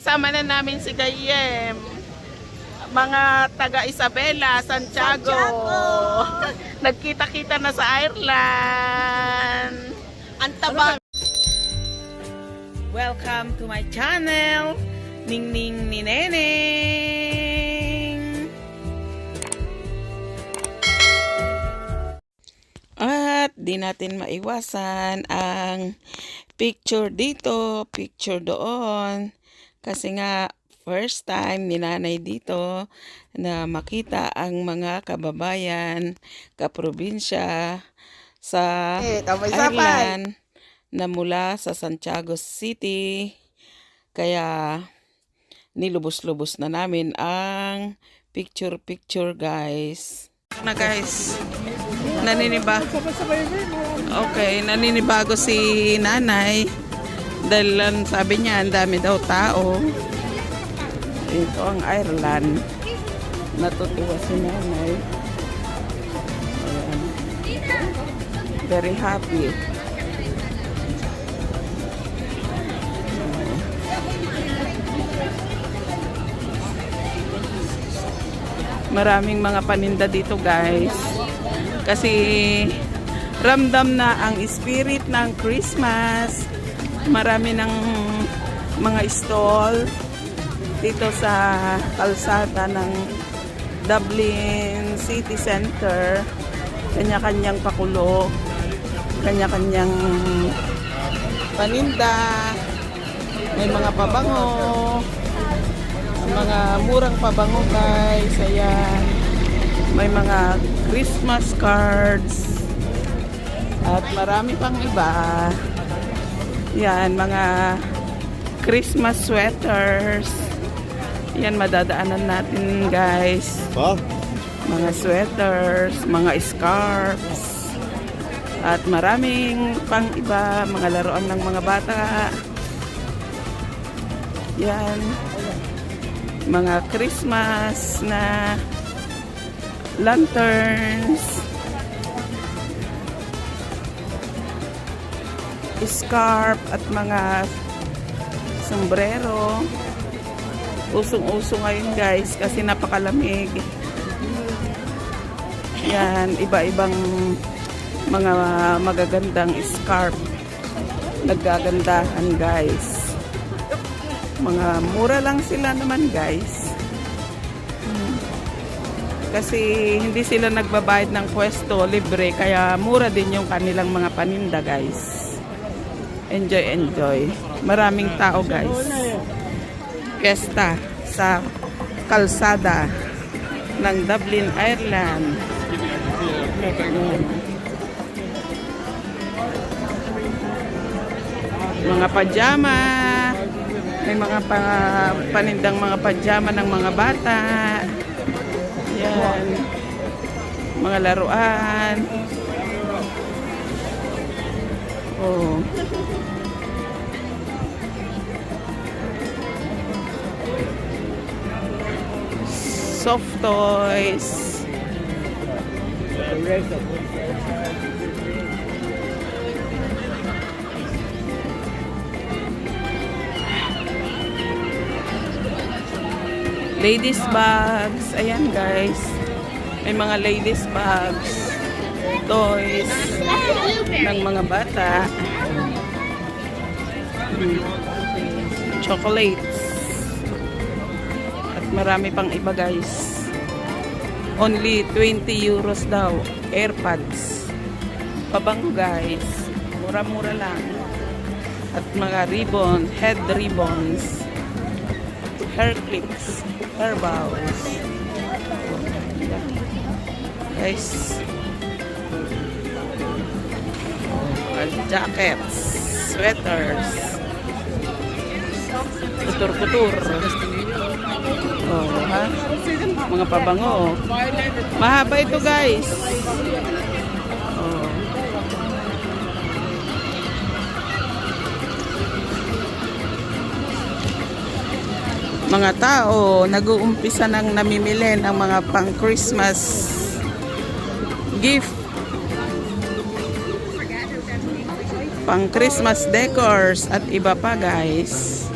kasama na namin si Gayem. Mga taga Isabela, Santiago. Nagkita-kita na sa Ireland. Ang taba. Welcome to my channel, Ningning ni Neneng. At di natin maiwasan ang picture dito, picture doon. Kasi nga, first time ni nanay dito na makita ang mga kababayan, kaprobinsya sa Ireland na mula sa Santiago City. Kaya nilubos-lubos na namin ang picture-picture guys. Na guys, naninibago si nanay dahil sabi niya ang dami daw tao. Ito ang Ireland. Natutuwa si nanay. Ayan. Very happy. Maraming mga paninda dito guys. Kasi ramdam na ang spirit ng Christmas. Marami ng mga stall dito sa kalsada ng Dublin City Center. Kanya-kanyang pakulo, kanya-kanyang paninda, may mga pabango, mga murang pabango guys. Ayan, may mga Christmas cards at marami pang iba. Yan, mga Christmas sweaters. Yan, madadaanan natin guys. Mga sweaters, mga scarves, at maraming pang iba, mga laruan ng mga bata. Yan, mga Christmas na lanterns, scarf at mga sombrero. Usong-uso ngayon guys kasi napakalamig. Yan, iba-ibang mga magagandang scarf. Naggagandahan guys. Mga mura lang sila naman guys. Kasi hindi sila nagbabayad ng pwesto, libre, kaya mura din yung kanilang mga paninda guys. Enjoy, enjoy. Maraming tao guys. Fiesta sa kalsada ng Dublin, Ireland. Mga pajama, may mga panindang mga pajama ng mga bata. Yan, mga laruan. Oh, soft toys. Ladies bags. Ayan guys, may mga ladies bags, toys ng mga bata, chocolates, at marami pang iba guys. Only 20 euros daw. Airpods, pabango guys, mura-mura lang. At mga ribbon, head ribbons, hair clips, hair bows guys. Jackets, sweaters, kutur-kutur. Oh, ha? Mga pabango. Mahaba ito guys. Oh. Mga tao nag-uumpisa nang namimili ng mga pang Christmas gift, pang Christmas decors at iba pa guys.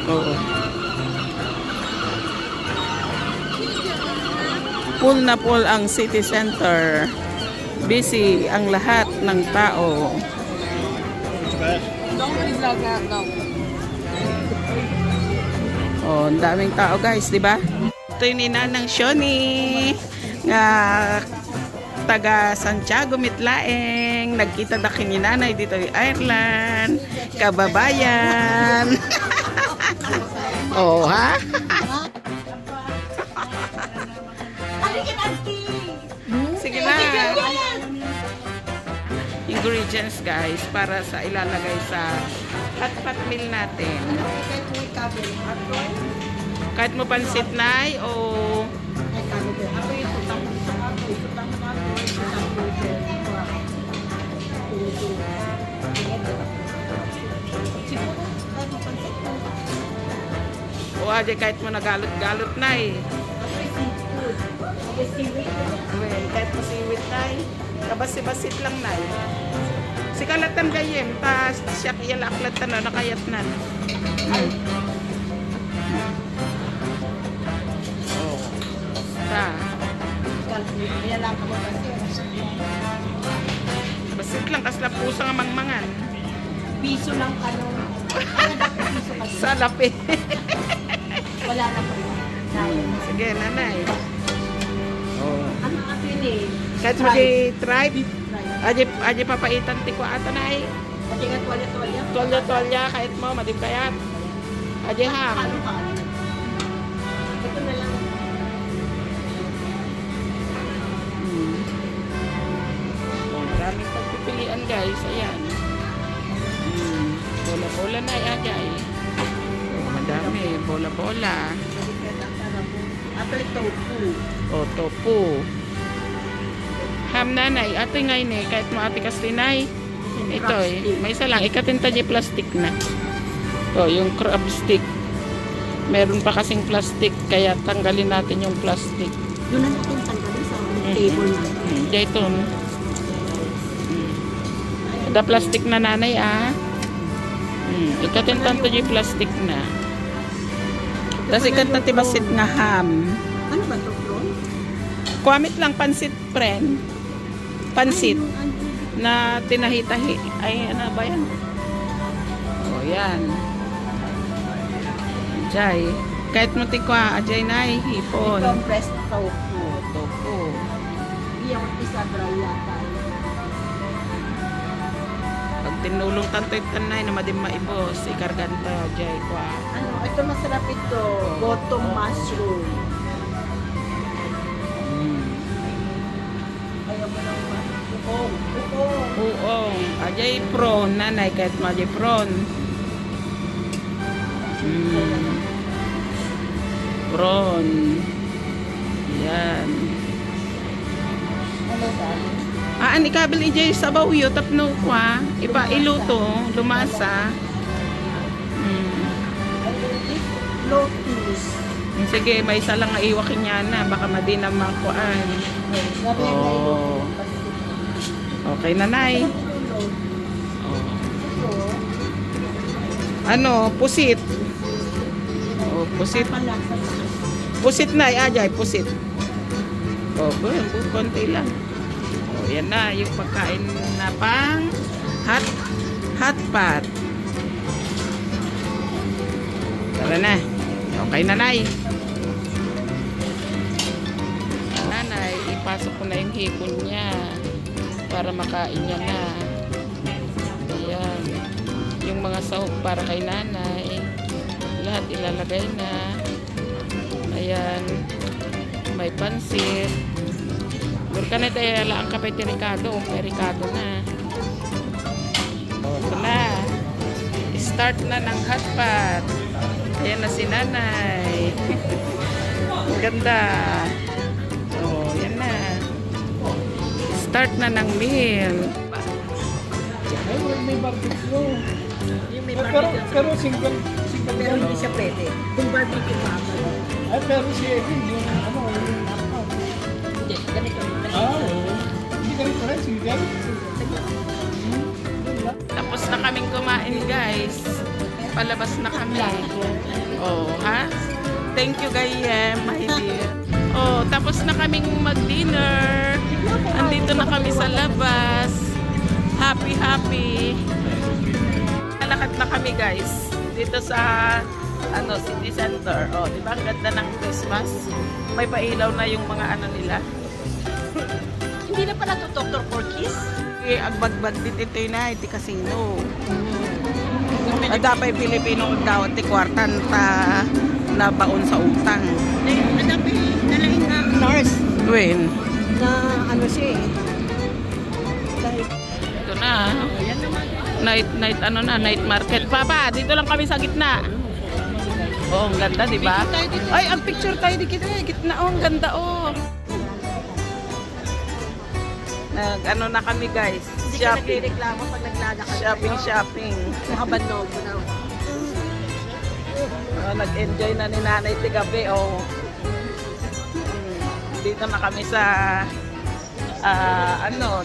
Oo. Full na full ang city center. Busy ang lahat ng tao. Oh, ang daming tao guys, di ba? Ito yung ninanang Shoni nga taga Santiago Mitlaeng. Nagkita na ni nanay dito sa Ireland. Kababayan. Oh, ha? Sige na. Ingredients guys para sa ilalagay sa hot pot meal natin. Kahit mo pansit na o aja kahit mo nagalot-galot na eh. Kahit mo siwit na eh. Kabasi-basit lang na eh. Si kalatan gayem, tas siya iyalaklatan na nakayat na. Oh. Ta. Basit lang, kasla puso nga mangmangan. Piso lang kanong. Salap eh. Wala na po. Sige, nanay. Oh. Ano atin eh? Kahit mo di tribe, aji papaitan ti ko ato na eh. Pati nga tuwalya-tuwalya. Tolya-tolya, kahit mo, madipayat. Aji ham. Ano ka? Ito na lang. Oh, maraming pagpipilian guys, ayan. Bola-bola na ajay. Oh, madami, bola-bola. Ato ito tofu. Oh, tofu. Ham nanay, ate ngay ne, kahit mo ate kastinay. Ito eh, may isa lang, ikatinta di plastic na. Ito, yung crab stick. Meron pa kasing plastic, kaya tanggalin natin yung plastic. Doon na natin tanggalin sa table natin. Dayton. Ada plastic na nanay ah. Ikatinta di plastic na. Tapos ikatinta basit nga ham. Ano ba ito, Fron? Kuamit lang pansit, friend. Pansit na tinahi-tahi. Ay, ano ba yan? O, yan. Ajay. Kahit mo tikwa, ajay na hipon. Ito ang breast tofu. Tofu. Hindi ako isa dry yata. Pag tinulong tantoy tanay na madim maibos, ikarganta, ajay kwa. Ano, ito masarap ito. Bottom mushroom. Ayaw mo lang ba? Ukong. Ukong. Uong. Ajay prawn, nanay, kahit mo ajay prawn. Prawn. Yan. Ano ba? Ani kabil ijay sabaw yo tapno kwa. Ipa iluto, lumasa. Lotus. Sige, may isa lang nga iwakin niya na. Baka madi na makuan. Oh. Okay, nanay. Oh. Ano, pusit. Oh, pusit. Pusit na, ajay, pusit. Oh, konti lang. Oh, yan na, yung pagkain na pang hot pot. Tara na. Okay, nanay. Nanay, ipasok ko na yung hipon niya para makain niya na. Ayan. Yung mga sahog para kay nanay. Lahat ilalagay na. Ayan. May pansit. Burka na tayo lang kapay tirikado. May ricado na. O, ito na. Start na ng hot pot. Ayan na si nanay. Ang ganda. O, yan na. Start na ng meal. Ay, may barbecue. Yung may Pero barbecue. single Pero hindi siya pwede. Kung barbecue pa ako. Ay, pero si Evan, yung ano, yung apa. Hindi, ganito. Oo. Hindi ka rin pala, single. Tapos na kaming kumain guys. Papalabas na kami. Oh, ha? Thank you, Gayem, my dear. Oh, tapos na kaming mag-dinner. Andito na kami sa labas. Happy, happy. Nalakad na kami, guys. Dito sa City Center. Oh, di ba? Ang ganda ng Christmas. May pailaw na yung mga nila. Hindi na pala to Dr. Porkis? Agbagbag dito na, iti kasino. Adapay Pilipino daw, iti kwartan ta nabaon sa utang. Adapi, nalain na nurse When? na ano siya eh. Ito na. Night market. Papa, dito lang kami sa gitna. Oh, ang ganda, di ba? Ay, ang picture tayo di gitna. Oh, ang ganda, oh. Na kami, guys. Hindi ka Shopping. nagreklamo pag naglalakad. Shopping. Nakabannog mo na. Oh, nag-enjoy na ni nanay ti gabi, oh. Dito na kami sa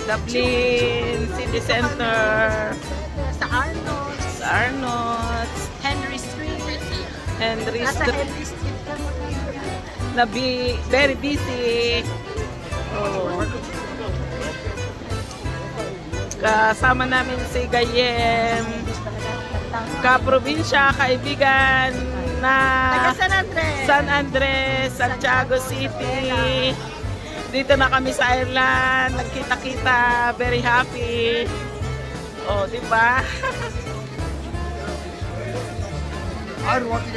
Dublin City Center, Sa Arnold. sa Arnold, Henry Street. Henry Nasa Street, Henry Street ka mo. very busy. Oh. Kasama namin si Gayem, kaprobinsya, kaibigan na Taga San Andres. San Andres, Santiago City. Dito na kami sa Ireland, nagkita-kita, very happy. Oh, di ba?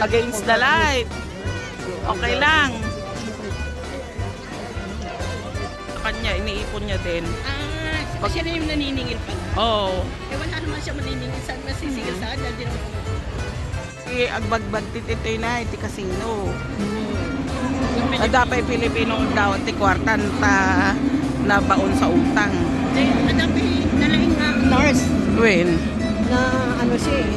Against the light. Okay lang. Sa kanya, iniipon niya din. Ah, siya na yung naniningil pala. Oh. Eh, wala naman siya maniningil. Saan masisigil saan? Hindi naman. Agbagbag dito na, iti kasino. Adapay Pilipino daw, iti kwartan ta nabaon sa utang. Adapi, nalain na nurse When? na ano siya eh.